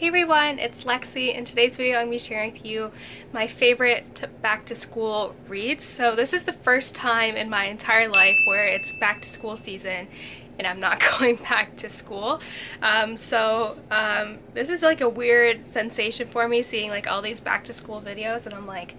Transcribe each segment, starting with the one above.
Hey everyone, it's Lexi. In today's video I'm going to be sharing with you my favorite back to school reads. So this is the first time in my entire life where it's back to school season and I'm not going back to school. This is like a weird sensation for me, seeing like all these back to school videos, and I'm like,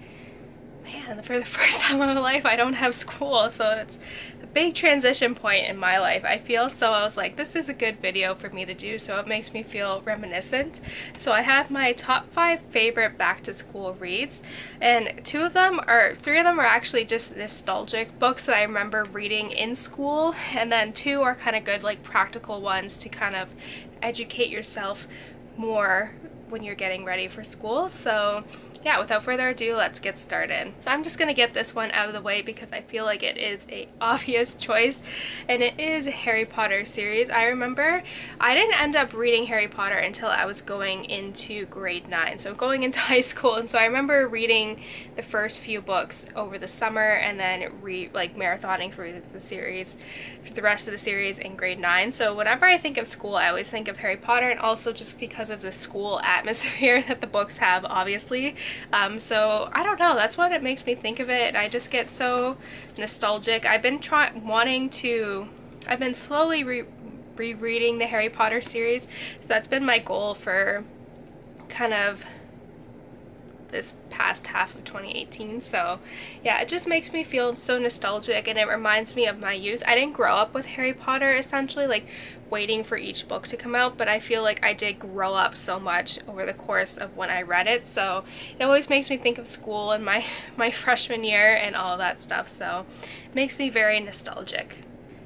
man, for the first time in my life I don't have school, so it's a big transition point in my life, I feel. So I was like, this is a good video for me to do, so it makes me feel reminiscent. So I have my top 5 favorite back to school reads, and 3 of them are actually just nostalgic books that I remember reading in school, and then 2 are kind of good, like practical ones to kind of educate yourself more when you're getting ready for school. So yeah, without further ado, let's get started. So I'm just gonna get this one out of the way because I feel like it is a obvious choice, and it is a Harry Potter series. I remember I didn't end up reading Harry Potter until I was going into grade 9, so going into high school, and so I remember reading the first few books over the summer and then marathoning through the series, for the rest of the series in grade 9. So whenever I think of school, I always think of Harry Potter, and also just because of the school atmosphere that the books have, obviously. So I don't know, that's what it makes me think of it. I just get so nostalgic. I've been slowly rereading the Harry Potter series, so that's been my goal for kind of this past half of 2018. So yeah, it just makes me feel so nostalgic, and it reminds me of my youth. I didn't grow up with Harry Potter, essentially, like waiting for each book to come out, but I feel like I did grow up so much over the course of when I read it. So it always makes me think of school and my freshman year and all of that stuff, so it makes me very nostalgic.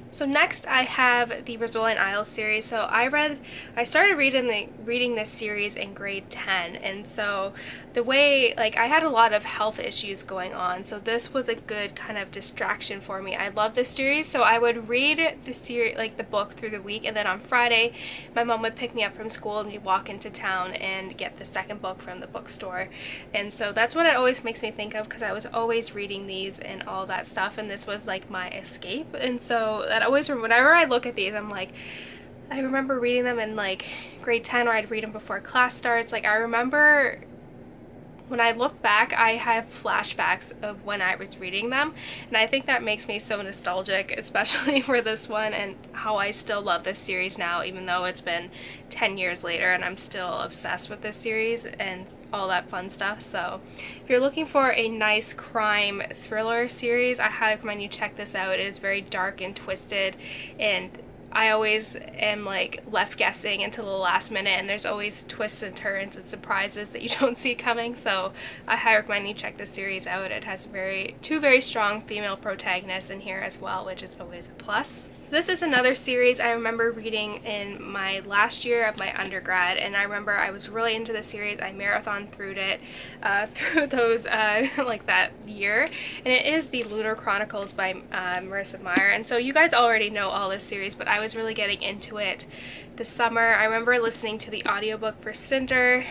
So next I have the Rizzoli Isles series. So I started reading this series in grade 10, and so the way, like, I had a lot of health issues going on, so this was a good kind of distraction for me. I love this series, so I would read the series, like the book, through the week, and then on Friday my mom would pick me up from school and we'd walk into town and get the second book from the bookstore. And so that's what it always makes me think of, because I was always reading these and all that stuff, and this was like my escape. And so that always, whenever I look at these, I'm like, I remember reading them in like grade 10, or I'd read them before class starts. Like, I remember when I look back, I have flashbacks of when I was reading them, and I think that makes me so nostalgic, especially for this one, and how I still love this series now, even though it's been 10 years later and I'm still obsessed with this series and all that fun stuff. So if you're looking for a nice crime thriller series, I highly recommend you check this out. It is very dark and twisted, and I always am like left guessing until the last minute, and there's always twists and turns and surprises that you don't see coming. So I highly recommend you check this series out. It has two very strong female protagonists in here as well, which is always a plus. So this is another series I remember reading in my last year of my undergrad, and I remember I was really into the series. I marathoned through it through those like that year, and it is the Lunar Chronicles by Marissa Meyer. And so you guys already know all this series, but I was really getting into it this summer. I remember listening to the audiobook for Cinder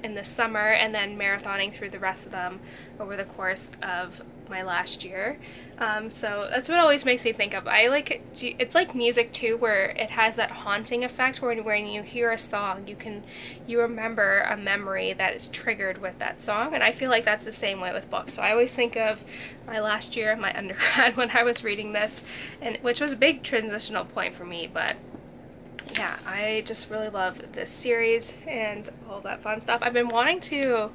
in the summer, and then marathoning through the rest of them over the course of my last year. So that's what always makes me think of. It's like music too, where it has that haunting effect, where when you hear a song, you remember a memory that is triggered with that song, and I feel like that's the same way with books. So I always think of my last year of my undergrad when I was reading this, and which was a big transitional point for me. But yeah, I just really love this series and all that fun stuff. I've been wanting to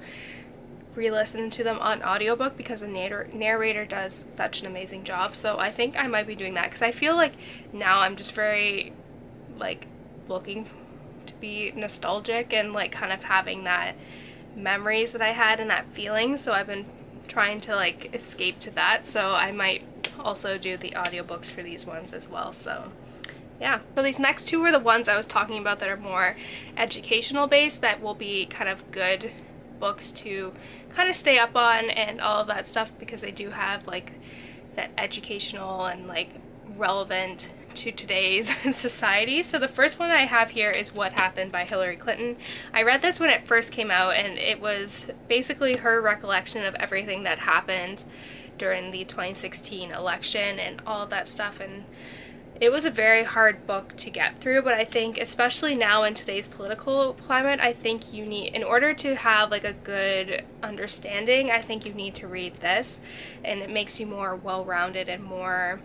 re-listen to them on audiobook because the narrator does such an amazing job, so I think I might be doing that, because I feel like now I'm just very like looking to be nostalgic and like kind of having that memories that I had and that feeling, so I've been trying to like escape to that. So I might also do the audiobooks for these ones as well. So yeah, so these next 2 are the ones I was talking about that are more educational based, that will be kind of good books to kind of stay up on and all of that stuff, because they do have like that educational and like relevant to today's society. So the first one I have here is What Happened by Hillary Clinton. I read this when it first came out, and it was basically her recollection of everything that happened during the 2016 election and all of that stuff, and it was a very hard book to get through, but I think especially now in today's political climate, I think you need, in order to have like a good understanding, I think you need to read this, and it makes you more well-rounded and more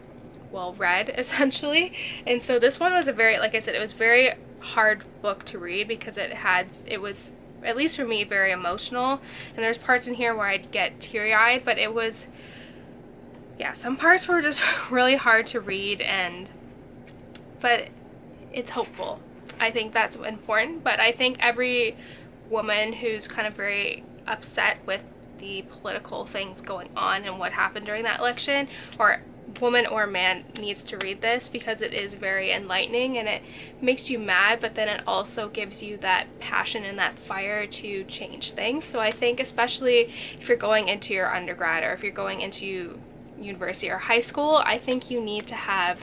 well-read essentially. And so this one was a very, like I said, it was very hard book to read because it was, at least for me, very emotional, and there's parts in here where I'd get teary-eyed, but it was, yeah, some parts were just really hard to read, but it's hopeful. I think that's important, but I think every woman who's kind of very upset with the political things going on and what happened during that election, or woman or man, needs to read this because it is very enlightening and it makes you mad, but then it also gives you that passion and that fire to change things. So I think especially if you're going into your undergrad or if you're going into university or high school, I think you need to have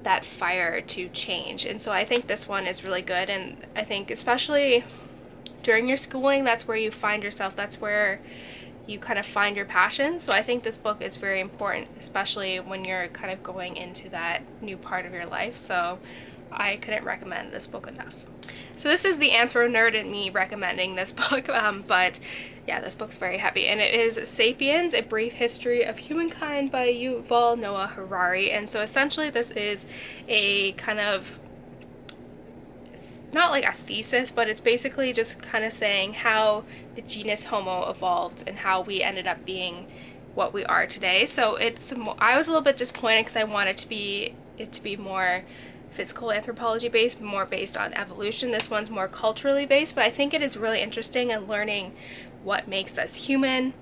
that fire to change. And so I think this one is really good, and I think especially during your schooling, that's where you find yourself, that's where you kind of find your passion. So I think this book is very important, especially when you're kind of going into that new part of your life. So I couldn't recommend this book enough. So this is the Anthro Nerd in me recommending this book, but yeah, this book's very heavy, and it is Sapiens, A Brief History of Humankind by Yuval Noah Harari. And so essentially this is a kind of, not like a thesis, but it's basically just kind of saying how the genus Homo evolved and how we ended up being what we are today. So I was a little bit disappointed because I wanted it to be more physical anthropology based, more based on evolution. This one's more culturally based, but I think it is really interesting in learning what makes us human.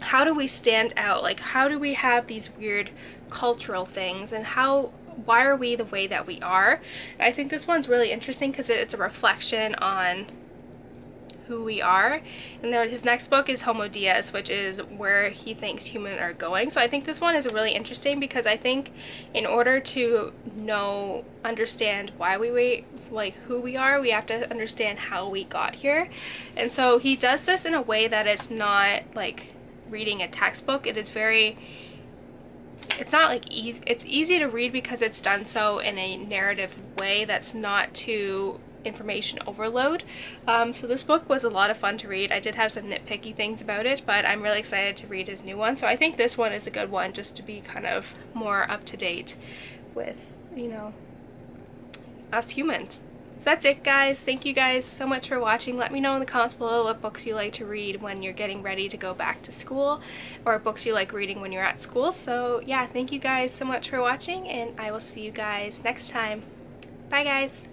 How do we stand out? Like, how do we have these weird cultural things, and why are we the way that we are? I think this one's really interesting because it's a reflection on who we are. And then his next book is Homo Deus, which is where he thinks humans are going. So I think this one is really interesting because I think in order to understand why who we are, we have to understand how we got here. And so he does this in a way that it's not like reading a textbook. It's not like easy. It's easy to read because it's done so in a narrative way that's not too information overload. So this book was a lot of fun to read. I did have some nitpicky things about it, but I'm really excited to read his new one. So I think this one is a good one just to be kind of more up to date with, you know, us humans. So that's it, guys. Thank you guys so much for watching. Let me know in the comments below what books you like to read when you're getting ready to go back to school, or books you like reading when you're at school. So yeah, thank you guys so much for watching, and I will see you guys next time. Bye, guys.